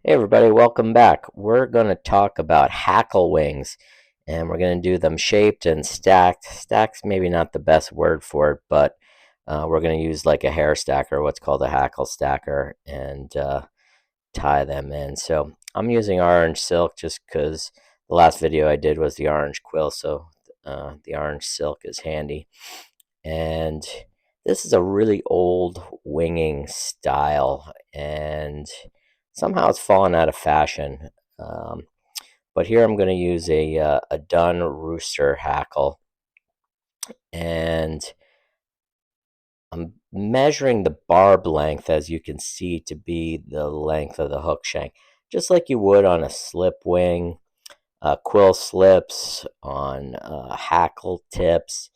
Hey everybody, welcome back. We're going to talk about hackle wings, and we're going to do them shaped and stacked. Stack's maybe not the best word for it, but we're going to use like a hair stacker, what's called a hackle stacker, and tie them in. So I'm using orange silk just because the last video I did was the orange quill, so the orange silk is handy. And this is a really old winging style, and somehow it's fallen out of fashion. Um, but here I'm going to use a dun rooster hackle, and I'm measuring the barb length, as you can see, to be the length of the hook shank, just like you would on a slip wing, quill slips, on hackle tips,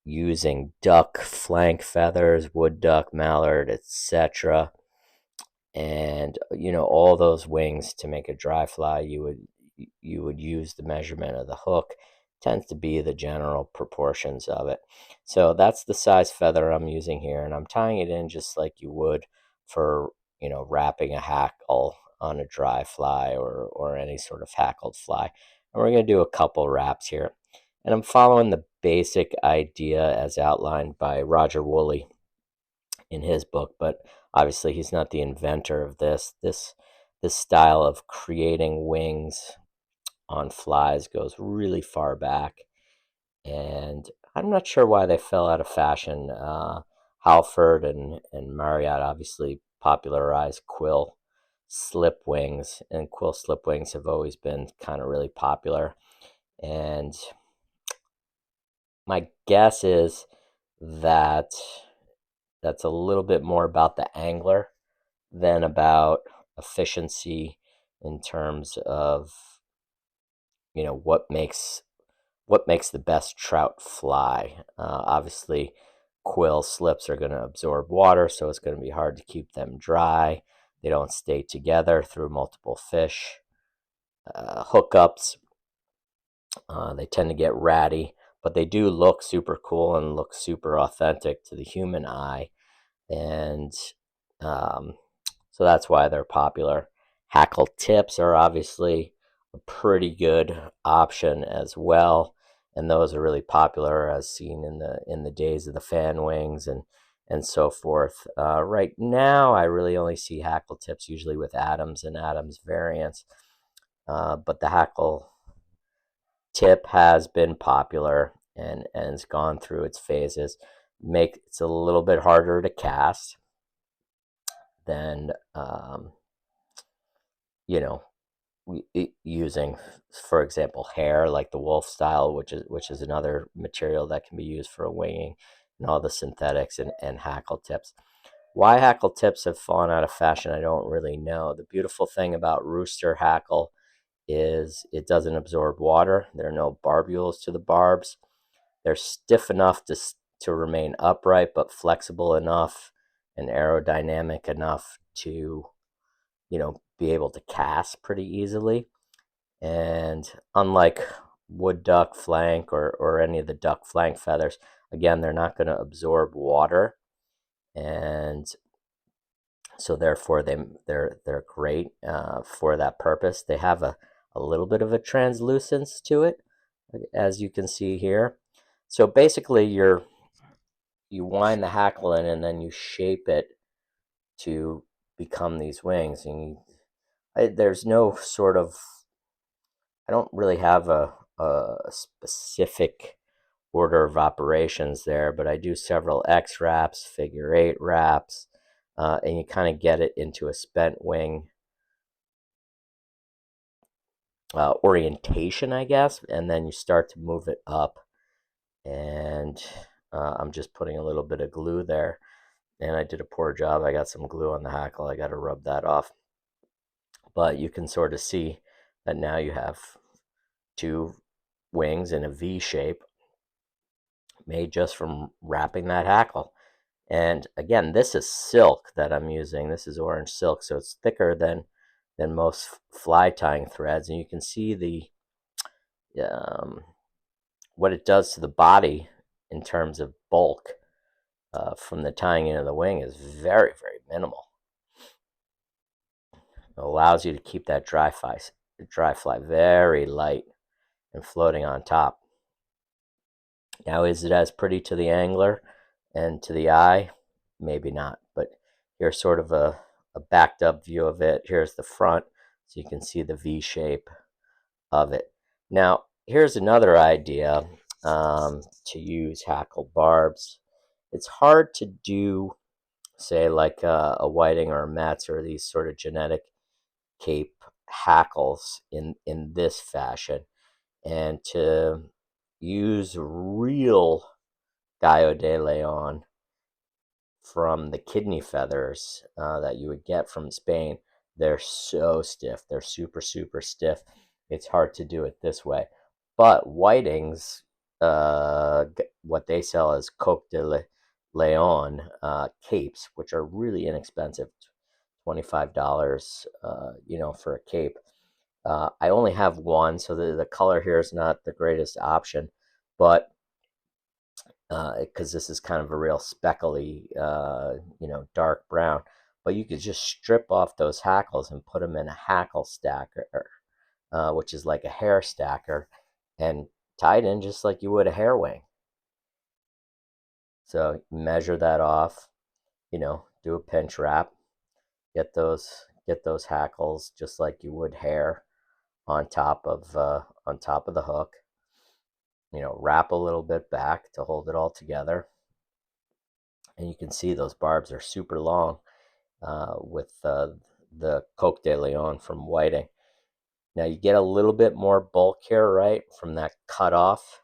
using duck flank feathers, wood duck, mallard, etc. And all those wings to make a dry fly, you would use the measurement of the hook. Tends to be the general proportions of it. So that's the size feather I'm using here, and I'm tying it in just like you would for wrapping a hackle on a dry fly or any sort of hackled fly. And we're going to do a couple wraps here, and I'm following the basic idea as outlined by Roger Woolley in his book, but obviously he's not the inventor of this style of creating wings on flies goes really far back, and I'm not sure why they fell out of fashion. Halford and Marriott obviously popularized quill slip wings, and quill slip wings have always been kind of really popular. And my guess is that that's a little bit more about the angler than about efficiency in terms of what makes the best trout fly. Obviously, quill slips are going to absorb water, so it's going to be hard to keep them dry. They don't stay together through multiple fish. Hookups, they tend to get ratty, but they do look super cool and look super authentic to the human eye. And um, so that's why they're popular. Hackle tips are obviously a pretty good option as well, and those are really popular as seen in the days of the fan wings and so forth. Right now, I really only see hackle tips usually with Adams and Adams variants, but the hackle tip has been popular and has gone through its phases. It's a little bit harder to cast than you know using, for example, hair like the wolf style, which is another material that can be used for winging, and all the synthetics and hackle tips. Why hackle tips have fallen out of fashion, I don't really know. The beautiful thing about rooster hackle is it doesn't absorb water. There are no barbules to the barbs. They're stiff enough to remain upright, but flexible enough and aerodynamic enough to be able to cast pretty easily. And unlike wood duck flank or any of the duck flank feathers, again, they're not going to absorb water, and so therefore they're great for that purpose. They have a little bit of a translucence to it, as you can see here. So basically, you wind the hackle in, and then you shape it to become these wings. And there's no sort of, I don't really have a specific order of operations there, but I do several X wraps, figure eight wraps, and you kind of get it into a spent wing orientation, I guess, and then you start to move it up. And I'm just putting a little bit of glue there, and I did a poor job. I got some glue on the hackle. I got to rub that off. But you can sort of see that now you have two wings in a V shape made just from wrapping that hackle. And again, this is silk that I'm using. This is orange silk, so it's thicker than most fly tying threads. And you can see um, what it does to the body in terms of bulk from the tying in of the wing is very, very minimal. It allows you to keep that dry fly very light and floating on top. Now, is it as pretty to the angler and to the eye? Maybe not, but here's sort of a backed up view of it. Here's the front, so you can see the V shape of it. Now, here's another idea to use hackle barbs. It's hard to do, say, like a whiting or a Metz or these sort of genetic cape hackles in this fashion, and to use real Gallo de Leon from the kidney feathers that you would get from Spain. They're so stiff. They're super, super stiff. It's hard to do it this way. But whitings, what they sell as Coque de Leon capes, which are really inexpensive, $25, for a cape. I only have one, so the color here is not the greatest option, but because this is kind of a real speckly, dark brown. But you could just strip off those hackles and put them in a hackle stacker, which is like a hair stacker, and tie it in just like you would a hair wing. So measure that off, do a pinch wrap, get those hackles just like you would hair on top of the hook. Wrap a little bit back to hold it all together. And you can see those barbs are super long with the Coque de Leon from whiting. Now you get a little bit more bulk here, right, from that cutoff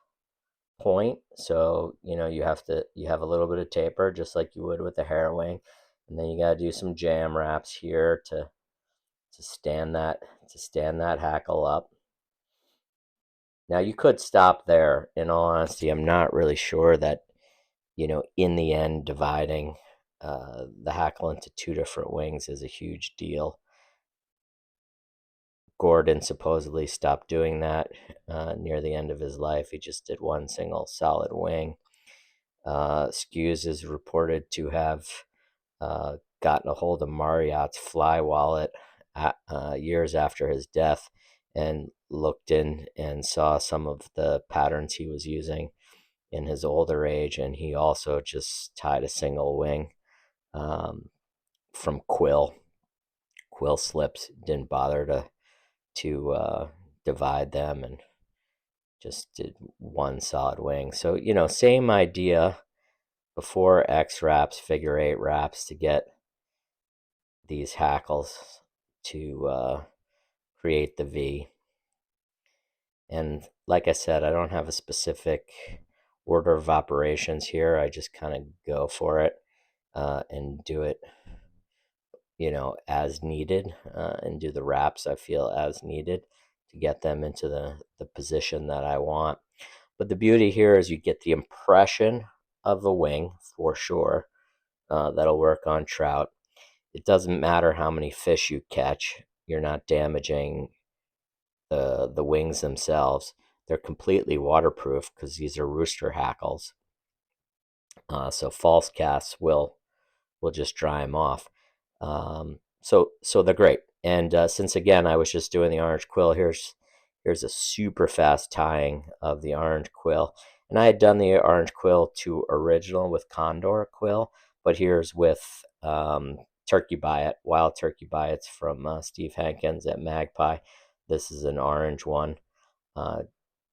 point. So you have a little bit of taper, just like you would with the hair wing, and then you got to do some jam wraps here to stand that hackle up. Now you could stop there. In all honesty, I'm not really sure that in the end, dividing the hackle into two different wings is a huge deal. Gordon supposedly stopped doing that near the end of his life. He just did one single solid wing. Skews is reported to have gotten a hold of Marriott's fly wallet years after his death and looked in and saw some of the patterns he was using in his older age, and he also just tied a single wing from Quill Slips. Didn't bother to divide them and just did one solid wing. So same idea before X wraps, figure 8 wraps to get these hackles to create the V. And like I said, I don't have a specific order of operations here. I just kind of go for it and do it, as needed, and do the wraps I feel as needed to get them into the position that I want. But the beauty here is you get the impression of a wing for sure. That'll work on trout. It doesn't matter how many fish you catch. You're not damaging the wings themselves. They're completely waterproof because these are rooster hackles. So false casts will just dry them off. So they're great. And since again I was just doing the orange quill, here's a super fast tying of the orange quill. And I had done the orange quill to original with condor quill, but here's with turkey bite, wild turkey bites from Steve Hankins at Magpie. This is an orange one,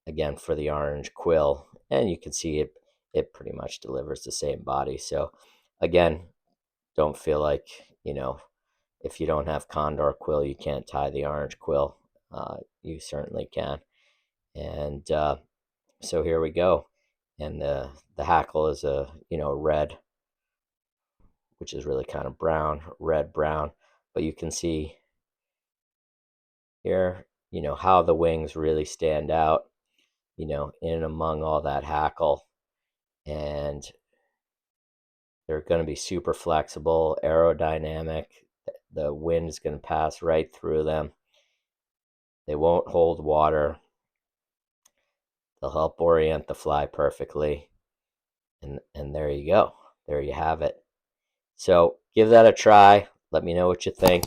again for the orange quill, and you can see it pretty much delivers the same body. So again, don't feel like if you don't have condor quill you can't tie the orange quill. You certainly can. And so here we go. And the hackle is a red, which is really kind of brown, red brown, but you can see here how the wings really stand out in and among all that hackle. And they're going to be super flexible, aerodynamic. The wind is going to pass right through them. They won't hold water. They'll help orient the fly perfectly. And there you go. There you have it. So give that a try. Let me know what you think.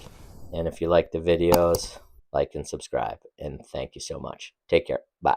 And if you like the videos, like and subscribe. And thank you so much. Take care. Bye.